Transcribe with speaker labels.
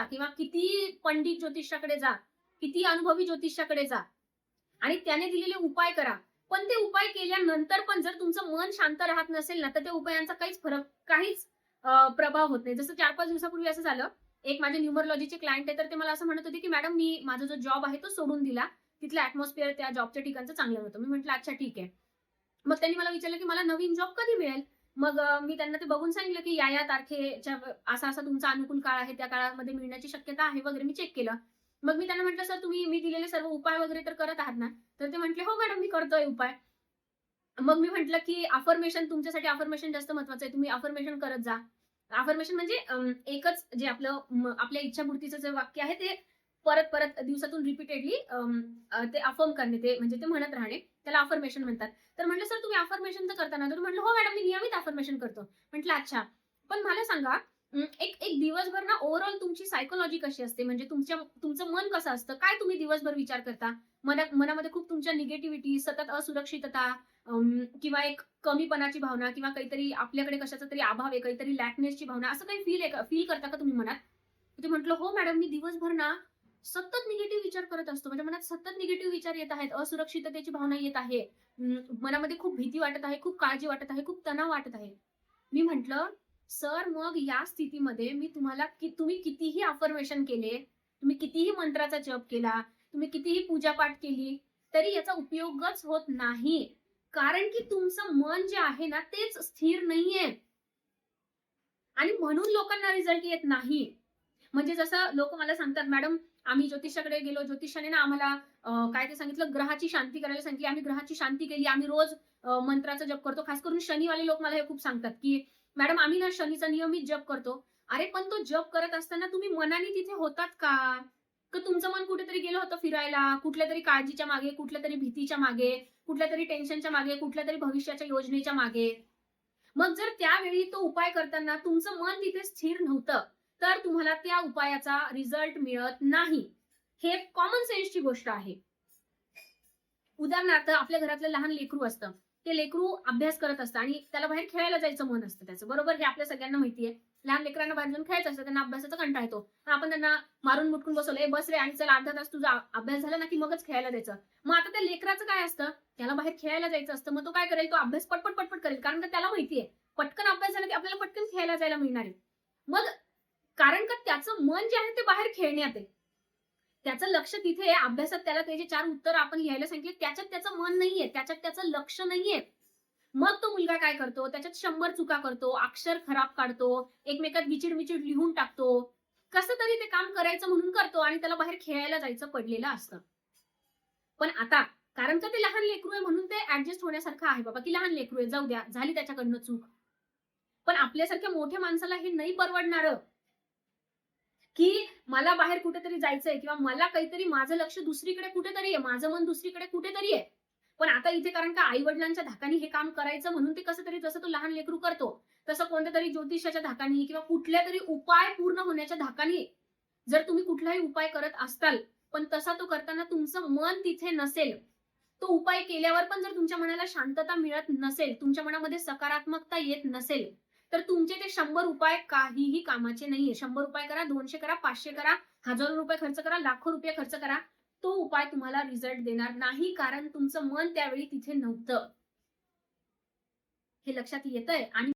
Speaker 1: किंवा किती पंडित ज्योतिषाकडे जा, किती अनुभवी ज्योतिषाकडे जा आणि त्याने दिलेले उपाय करा. पण ते उपाय केल्यानंतर पण जर तुमचं मन शांत राहत नसेल ना, तर त्या उपायांचा काहीच प्रभाव होत नाही. जसं 4-5 दिवसापूर्वी असं झालं. एक माझे न्यूमरोलॉजीचे क्लायंट आहे, तर ते मला असं म्हणत होते, की "मॅडम मी माझा जो जॉब आहे तो सोडून दिला. तिथलं ॲटमॉस्फिअर त्या जॉबच्या ठिकाणचं चांगलं नव्हतं." मी म्हटलं, "अच्छा ठीक आहे." मग त्यांनी मला विचारलं, की "मला नवीन जॉब कधी मिळेल?" मग मी त्यांना ते बघून सांगितलं, की "या तारखेच्या असा-असा तुमचा अनुकूल काळ आहे. त्या काळामध्ये मिळण्याची शक्यता आहे" वगैरे मी चेक केलं. मग मी त्यांना म्हटलं, "सर तुम्ही मी दिलेले सर्व उपाय वगैरे तर करत आहात ना?" तर ते म्हटले, "हो मॅडम मी करतोय उपाय." मग मी म्हटलं, की अफर्मेशन तुमच्यासाठी अफर्मेशन जास्त महत्वाचं आहे. तुम्ही अफर्मेशन करत जा. अफर्मेशन म्हणजे एकच जे आपल्या इच्छापूर्तीचं जे वाक्य आहे ते परत-परत दिवसातून रिपीटेडली ते अफर्म करणे ते म्हणजे ते म्हणत राहणे. त्याला अफर्मेशन म्हणतात. तर म्हटलं, "सर तुम्ही अफर्मेशन तर करता ना?" तर म्हटलं, "हो मॅडम मी नियमित अफर्मेशन करतो." म्हटलं, "अच्छा." पण मला सांगा एक एक दिवसभर ना ओव्हरऑल तुमची सायकॉलॉजी कशी असते? म्हणजे तुमचं मन कसं असतं? काय तुम्ही दिवसभर विचार करता? मनामध्ये खूप तुमच्या निगेटिव्हिटी, सतत असुरक्षितता किंवा एक कमीपणाची भावना किंवा काहीतरी आपल्याकडे कशाचा तरी अभाव आहे, काहीतरी लॅकनेसची भावना असं काही फील करता का तुम्ही मनात? तर ते म्हटलं, "हो मॅडम, मी दिवसभर ना सतत निगेटिव्ह विचार करत असतो. माझ्या मनात सतत निगेटिव्ह विचार येत आहेत. असुरक्षिततेची भावना येत आहे. मनामध्ये खूप भीती वाटत आहे, खूप काळजी वाटत आहे, खूप तणाव वाटत आहे." मी म्हटलं, "सर, मग या स्थितीमध्ये मी तुम्हाला तुम्ही कितीही अफर्मेशन केले, तुम्ही कितीही मंत्राचा जप केला, तुम्ही कितीही पूजापाठ केली, तरी याचा उपयोगच होत नाही. कारण की तुमचं मन जे आहे ना, तेच स्थिर नाहीये आणि म्हणून लोकांना रिझल्ट येत नाही." म्हणजे जसं लोकं मला सांगतात, "मॅडम, आम्ही ज्योतिषाकडे गेलो. ज्योतिषाने ना आम्हाला काय ते सांगितलं, ग्रहाची शांती करायला सांगितली. आम्ही ग्रहाची शांती केली. आम्ही रोज मंत्राचा जप करतो." खास करून शनीवाले लोक मला हे खूप सांगतात, की "मॅडम, आम्ही ना शनीचा नियमित जप करतो." अरे, पण तो जप करत असताना तुम्ही मनाने तिथे होतात का? का तुमचं मन कुठेतरी गेलं होतं फिरायला, कुठल्यातरी काळजीच्या मागे, कुठल्यातरी भीतीच्या मागे, कुठल्यातरी टेन्शनच्या मागे, कुठल्यातरी भविष्याच्या योजनेच्या मागे? मग जर त्यावेळी तो उपाय करताना तुमचं मन तिथे स्थिर नव्हतं, तर तुम्हाला त्या उपायाचा रिझल्ट मिळत नाही. हे कॉमन सेन्सची गोष्ट आहे. उदाहरणार्थ आपल्या घरातलं लहान लेकरू असतं. ते लेकरू अभ्यास करत असतं आणि त्याला बाहेर खेळायला जायचं मन असतं त्याचं. बरोबर? हे आपल्या सगळ्यांना माहिती आहे. लहान लेकरांना बाहेर जाऊन खेळायचं असतं. त्यांना अभ्यासाचा कंटाळा येतो. पण आपण त्यांना मारून मुटकून बसवलं, "ए बस रे आणि चल अर्धा तास तुझा अभ्यास झाला ना, की मगच खेळायला जायचं." मग आता त्या लेकराचं काय असतं? त्याला बाहेर खेळायला जायचं असतं. मग तो काय करेल? तो अभ्यास पटपट करेल. कारण का त्याला माहिती आहे, पटकन अभ्यास झाला की आपल्याला पटकन खेळायला जायला मिळणार आहे. मग कारण का त्याचं मन जे आहे ते बाहेर खेळण्यात आहे. त्याचं लक्ष तिथे आहे. अभ्यासात त्याला त्याचे 4 उत्तर आपण लिहायला सांगितले, त्याच्यात त्याचं मन नाहीये, त्याच्यात त्याचं लक्ष नाहीये. मग तो मुलगा काय करतो, त्याच्यात 100 चुका करतो, अक्षर खराब काढतो, एकमेकात विचिड-विचिड लिहून टाकतो. कसं तरी ते काम करायचं म्हणून करतो आणि त्याला बाहेर खेळायला जायचं पडलेलं असतं. पण आता कारण का ते लहान लेकरू आहे म्हणून ते ॲडजस्ट होण्यासारखं आहे बाबा, की लहान लेकरू आहे, जाऊ द्या, झाली त्याच्याकडनं चूक. पण आपल्यासारख्या मोठ्या माणसाला हे नाही परवडणारं. की मला बाहेर कुठेतरी जायचंय किंवा मला काहीतरी माझं लक्ष दुसरीकडे कुठेतरी आहे, माझं मन दुसरीकडे कुठेतरी आहे. पण आता इथे कारण का आई-वडिलांच्या धाकाने हे काम करायचं म्हणून ते कसं तरी जसं तो लहान लेकरू करतो, तसं कोणत्यातरी ज्योतिषाच्या धाकाने किंवा कुठल्यातरी उपाय पूर्ण होण्याच्या धाकाने जर तुम्ही कुठलाही उपाय करत असताल, पण तसा तो करताना तुमचं मन तिथे नसेल, तो उपाय केल्यावर पण जर तुमच्या मनाला शांतता मिळत नसेल, तुमच्या मनामध्ये सकारात्मकता येत नसेल, तर तुमचे ते 100 उपाय काहीही कामाचे नाहीये. 100 उपाय करा, 200 करा, 500 करा, हजारो रुपये खर्च करा, लाखो रुपये खर्च करा. तो उपाय तुम्हाला रिझल्ट देणार नाही, कारण तुमचं मन त्यावेळी तिथे नव्हतं. हे लक्षात येतंय आणि